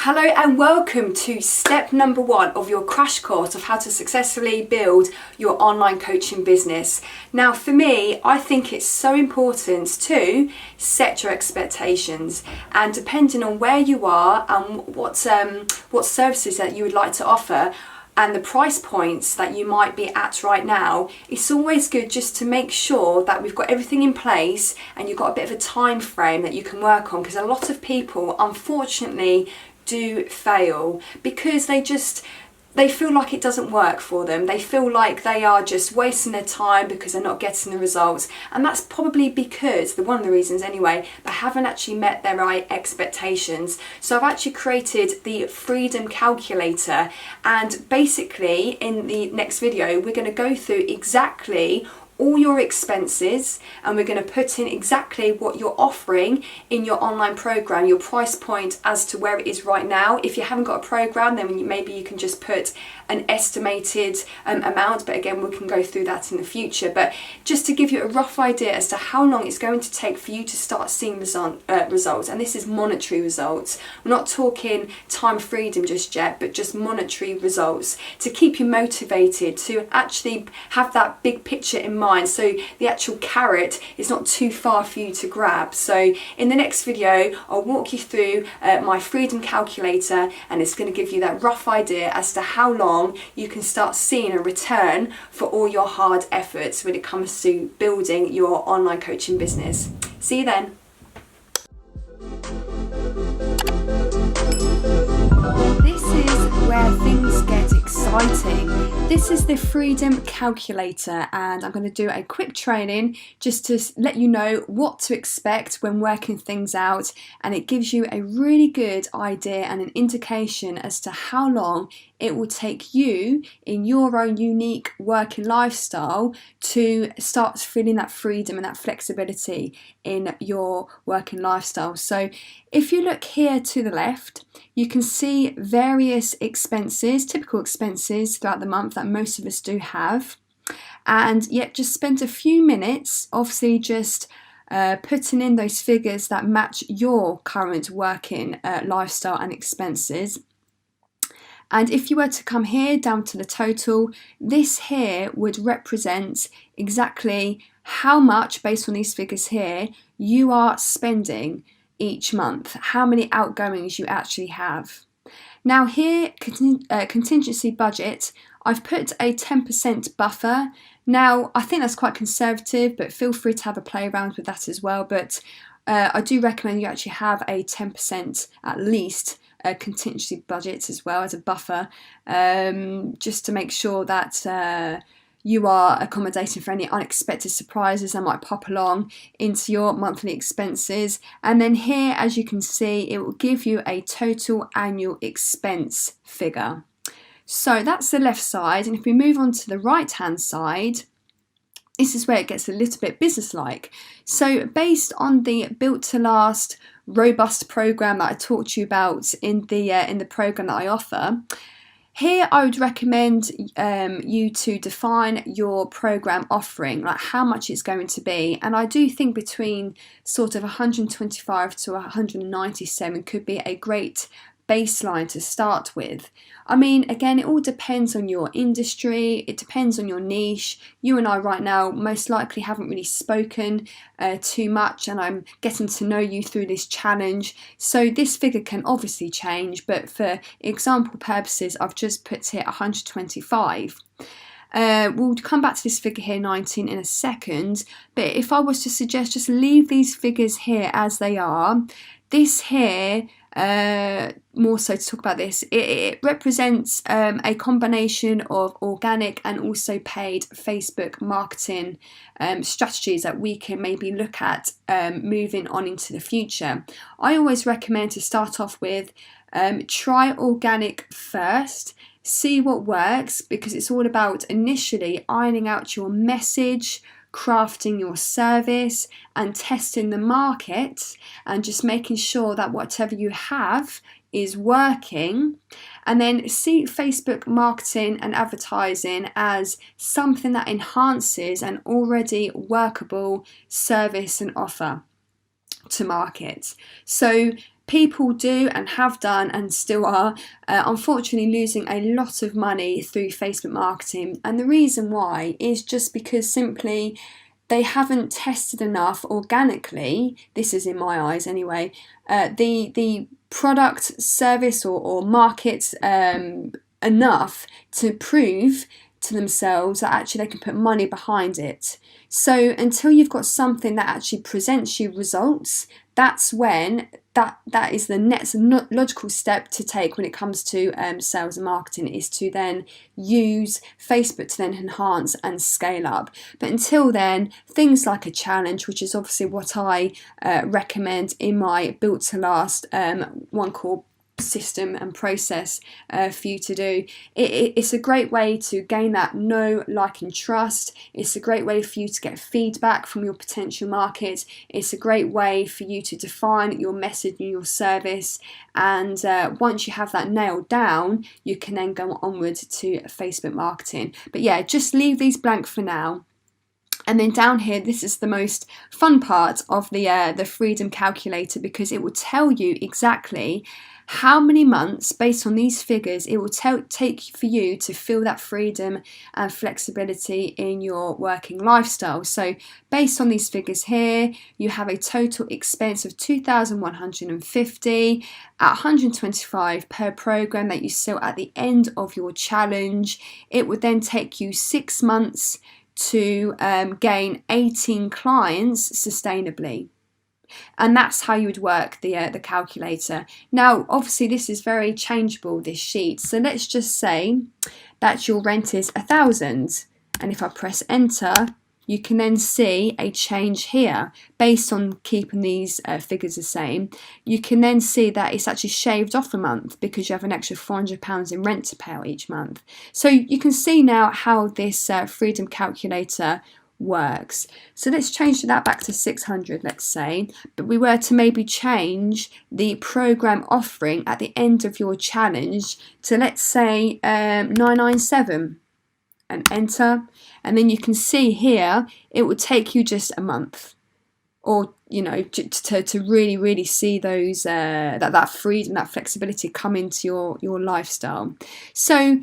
Hello and welcome to step number 1 of your crash course of how to successfully build your online coaching business. Now for me, I think it's so important to set your expectations, and depending on where you are and what services that you would like to offer and the price points that you might be at right now, it's always good just to make sure that we've got everything in place and you've got a bit of a time frame that you can work on, because a lot of people unfortunately do fail because they feel like it doesn't work for them. They feel like they are just wasting their time because they're not getting the results, and that's probably because, one of the reasons anyway, they haven't actually met their right expectations. So I've actually created the Freedom Calculator, and basically in the next video we're going to go through exactly all your expenses, and we're going to put in exactly what you're offering in your online program, your price point as to where it is right now. If you haven't got a program, then maybe you can just put an estimated amount, but again we can go through that in the future. But just to give you a rough idea as to how long it's going to take for you to start seeing results, and this is monetary results. We're not talking time freedom just yet, but just monetary results to keep you motivated to actually have that big picture in mind, so the actual carrot is not too far for you to grab. So in the next video I'll walk you through my Freedom Calculator, and it's going to give you that rough idea as to how long you can start seeing a return for all your hard efforts when it comes to building your online coaching business. See you then. This is where things get exciting. This is the Freedom Calculator, and I'm going to do a quick training just to let you know what to expect when working things out, and it gives you a really good idea and an indication as to how long it will take you in your own unique working lifestyle to start feeling that freedom and that flexibility in your working lifestyle. So if you look here to the left, you can see various expenses, typical expenses throughout the month that most of us do have, and yet just spend a few minutes obviously just putting in those figures that match your current working lifestyle and expenses. And if you were to come here down to the total, this here would represent exactly how much, based on these figures here, you are spending each month, how many outgoings you actually have. Now here, contingency budget, I've put a 10% buffer. Now I think that's quite conservative, but feel free to have a play around with that as well. But I do recommend you actually have a 10% at least contingency budget as well as a buffer, just to make sure that you are accommodating for any unexpected surprises that might pop along into your monthly expenses. And then here, as you can see, it will give you a total annual expense figure. So that's the left side, and if we move on to the right hand side, this is where it gets a little bit business-like. So based on the Built to Last robust program that I talked to you about in the program that I offer, here I would recommend you to define your program offering, like how much it's going to be. And I do think between sort of 125 to 197 could be a great baseline to start with. I mean, again, it all depends on your industry, it depends on your niche. You and I right now most likely haven't really spoken too much, and I'm getting to know you through this challenge, so this figure can obviously change, but for example purposes I've just put here 125. We'll come back to this figure here 19 in a second, but if I was to suggest just leave these figures here as they are, this here, more so to talk about this, it represents a combination of organic and also paid Facebook marketing strategies that we can maybe look at moving on into the future. I always recommend to start off with try organic first, see what works, because it's all about initially ironing out your message, crafting your service and testing the market, and just making sure that whatever you have is working, and then see Facebook marketing and advertising as something that enhances an already workable service and offer to market. So people do and have done and still are unfortunately losing a lot of money through Facebook marketing, and the reason why is just because simply they haven't tested enough organically, this is in my eyes anyway, the product, service or market enough to prove to themselves that actually they can put money behind it. So until you've got something that actually presents you results, that's when that is the next logical step to take when it comes to sales and marketing, is to then use Facebook to then enhance and scale up. But until then, things like a challenge, which is obviously what I recommend in my Built to Last one core system and process for you to do. It's a great way to gain that know, like and trust. It's a great way for you to get feedback from your potential market. It's a great way for you to define your message and your service, and once you have that nailed down, you can then go onward to Facebook marketing. But yeah, just leave these blank for now. And then down here, this is the most fun part of the freedom calculator, because it will tell you exactly how many months, based on these figures, it will take for you to feel that freedom and flexibility in your working lifestyle. So based on these figures here, you have a total expense of $2,150 at 125 per program that you sell at the end of your challenge. It would then take you 6 months to gain 18 clients sustainably. And that's how you would work the calculator. Now, obviously, this is very changeable, this sheet. So let's just say that your rent is 1,000, and if I press enter, you can then see a change here based on keeping these figures the same. You can then see that it's actually shaved off a month because you have an extra £400 in rent to pay out each month. So you can see now how this freedom calculator works. So let's change that back to 600, let's say, but we were to maybe change the program offering at the end of your challenge to, let's say, 997, and enter, and then you can see here it would take you just a month, or to really see those that freedom, that flexibility come into your lifestyle. So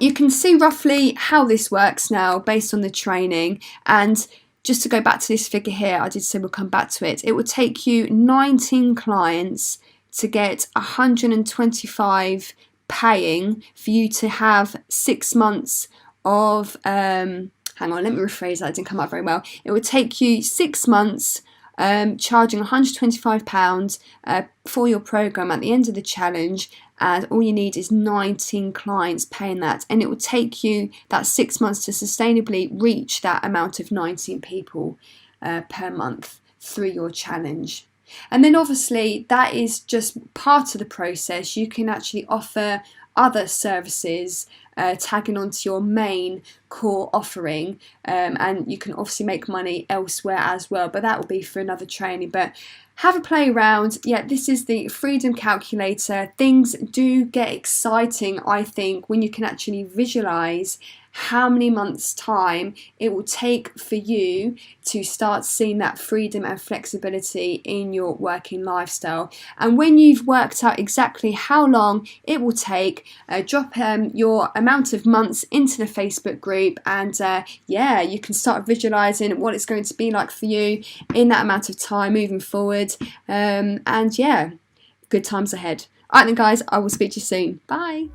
you can see roughly how this works now based on the training. And just to go back to this figure here, I did say we'll come back to it. It would take you 19 clients to get 125 paying for you to have 6 months of hang on, let me rephrase that, it didn't come out very well. It would take you 6 months charging £125 for your program at the end of the challenge, and all you need is 19 clients paying that, and it will take you that 6 months to sustainably reach that amount of 19 people per month through your challenge. And then obviously that is just part of the process. You can actually offer other services tagging onto your main core offering, and you can obviously make money elsewhere as well, but that will be for another training. But have a play around. Yeah, this is the freedom calculator. Things do get exciting, I think, when you can actually visualize how many months time it will take for you to start seeing that freedom and flexibility in your working lifestyle. And when you've worked out exactly how long it will take, drop your amount of months into the Facebook group, and yeah, you can start visualizing what it's going to be like for you in that amount of time moving forward. And yeah, good times ahead. Alright then guys, I will speak to you soon. Bye.